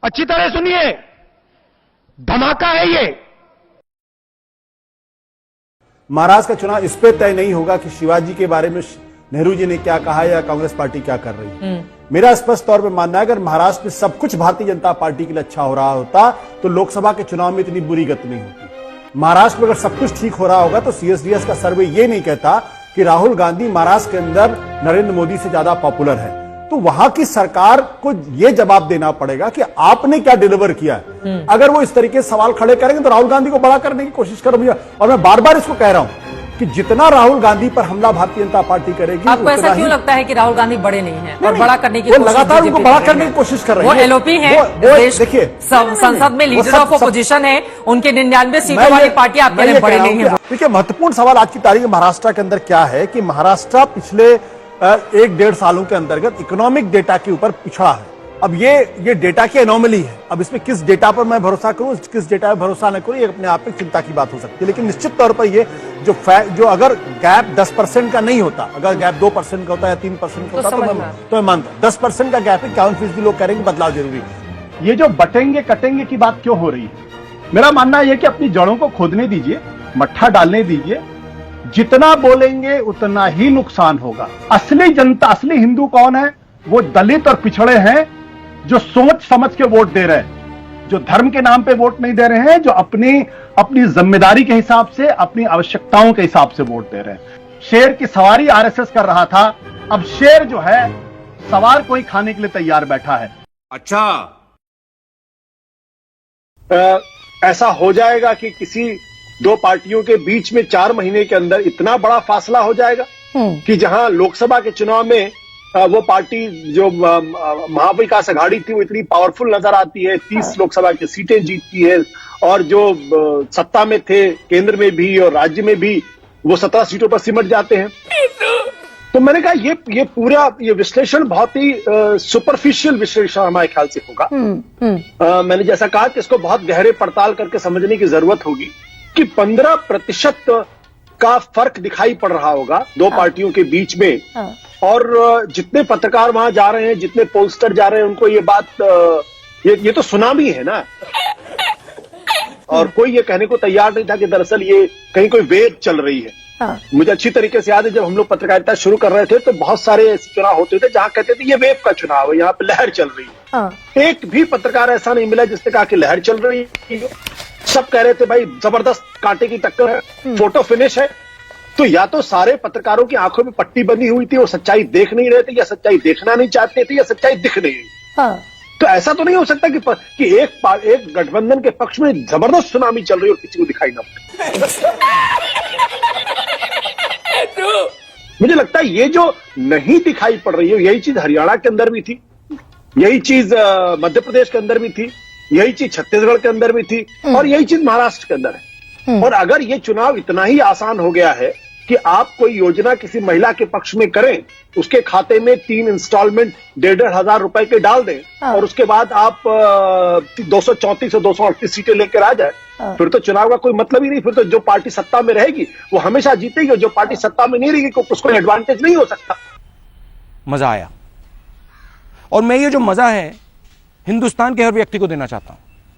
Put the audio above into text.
अच्छी तरह सुनिए, धमाका है ये। महाराष्ट्र का चुनाव इस पे तय नहीं होगा कि शिवाजी के बारे में नेहरू जी ने क्या कहा या कांग्रेस पार्टी क्या कर रही है। मेरा स्पष्ट तौर पे मानना है अगर महाराष्ट्र में सब कुछ भारतीय जनता पार्टी के लिए अच्छा हो रहा होता तो लोकसभा के चुनाव में इतनी बुरी गति नहीं होती। महाराष्ट्र में अगर सब कुछ ठीक हो रहा होगा तो सीएसडीएस का सर्वे ये नहीं कहता कि राहुल गांधी महाराष्ट्र के अंदर नरेंद्र मोदी से ज्यादा पॉपुलर है। तो वहां की सरकार को यह जवाब देना पड़ेगा कि आपने क्या डिलीवर किया है। अगर वो इस तरीके से सवाल खड़े करेंगे तो राहुल गांधी को बड़ा करने की कोशिश करेंगे। और मैं बार बार इसको कह रहा हूं कि जितना राहुल गांधी पर हमला भारतीय जनता पार्टी करेगी, आपको ऐसा क्यों लगता है कि राहुल गांधी बड़े नहीं हैं और बड़ा करने की लगातार उनको बड़ा करने की कोशिश कर रहे हैं। वो एलओपी है, देखिए संसद में लीडर ऑफ ओपोजिशन है, उनके 99 सीटों वाली पार्टी आपके लिए बड़े नहीं है। देखिए महत्वपूर्ण सवाल आज की तारीख में महाराष्ट्र के अंदर क्या है कि महाराष्ट्र पिछले 1-1.5 सालों के अंतर्गत इकोनॉमिक डेटा के ऊपर पिछड़ा है। अब ये डेटा की एनोमली है। अब इसमें किस डेटा पर मैं भरोसा करूं, किस डेटा पर भरोसा न करूं, ये अपने आप में चिंता की बात हो सकती है। लेकिन निश्चित तौर पर ये जो अगर गैप 10% का नहीं होता, अगर गैप 2% का होता है या 3% का होता तो मैं मानता। 10% का गैप है, 51% लोग कह रहे हैं कि बदलाव जरूरी है। ये जो बटेंगे कटेंगे की बात क्यों हो रही है? मेरा मानना यह कि अपनी जड़ों को खोदने दीजिए, मट्ठा डालने दीजिए। जितना बोलेंगे उतना ही नुकसान होगा। असली जनता, असली हिंदू कौन है? वो दलित और पिछड़े हैं जो सोच समझ के वोट दे रहे हैं, जो धर्म के नाम पे वोट नहीं दे रहे हैं, जो अपनी जिम्मेदारी के हिसाब से, अपनी आवश्यकताओं के हिसाब से वोट दे रहे हैं। शेर की सवारी आरएसएस कर रहा था, अब शेर जो है सवार कोई खाने के लिए तैयार बैठा है। अच्छा, ऐसा हो जाएगा कि किसी दो पार्टियों के बीच में 4 महीने के अंदर इतना बड़ा फासला हो जाएगा कि जहां लोकसभा के चुनाव में वो पार्टी जो महाविकास अघाड़ी थी वो इतनी पावरफुल नजर आती है, 30 लोकसभा की सीटें जीतती है, और जो सत्ता में थे केंद्र में भी और राज्य में भी वो 17 सीटों पर सिमट जाते हैं। तो मैंने कहा ये पूरा विश्लेषण बहुत ही सुपरफिशियल विश्लेषण हमारे ख्याल से होगा। मैंने जैसा कहा कि इसको बहुत गहरे पड़ताल करके समझने की जरूरत होगी कि 15% का फर्क दिखाई पड़ रहा होगा दो पार्टियों के बीच में। और जितने पत्रकार वहां जा रहे हैं, जितने पोलस्टर जा रहे हैं, उनको ये बात ये तो सुनामी है ना। और कोई ये कहने को तैयार नहीं था कि दरअसल ये कहीं कोई वेव चल रही है। मुझे अच्छी तरीके से याद है जब हम लोग पत्रकारिता शुरू कर रहे थे तो बहुत सारे चुनाव होते थे जहां कहते थे ये वेव का चुनाव है, यहाँ पे लहर चल रही है। एक भी पत्रकार ऐसा नहीं मिला जिसने कहा कि लहर चल रही है। सब कह रहे थे भाई जबरदस्त कांटे की टक्कर है, फोटो फिनिश है। तो या तो सारे पत्रकारों की आंखों में पट्टी बंधी हुई थी, वो सच्चाई देख नहीं रहे थे, या सच्चाई देखना नहीं चाहते थे, या सच्चाई दिख नहीं रही। तो ऐसा तो नहीं हो सकता कि एक गठबंधन के पक्ष में जबरदस्त सुनामी चल रही हो और किसी को दिखाई ना पड़े। मुझे लगता है ये जो नहीं दिखाई पड़ रही है, यही चीज हरियाणा के अंदर भी थी, यही चीज मध्य प्रदेश के अंदर भी थी, यही चीज छत्तीसगढ़ के अंदर भी थी, और यही चीज महाराष्ट्र के अंदर है। और अगर ये चुनाव इतना ही आसान हो गया है कि आप कोई योजना किसी महिला के पक्ष में करें, उसके खाते में 3 इंस्टॉलमेंट 1,500 हजार रुपए के डाल दें, और उसके बाद आप 234 और 238 सीटें लेकर आ जाए, फिर तो चुनाव का कोई मतलब ही नहीं। फिर तो जो पार्टी सत्ता में रहेगी वो हमेशा जीतेगी, और जो पार्टी सत्ता में नहीं रहेगी उसको एडवांटेज नहीं हो सकता। मजा आया, और मैं ये जो मजा है हिंदुस्तान के हर व्यक्ति को देना चाहता हूं।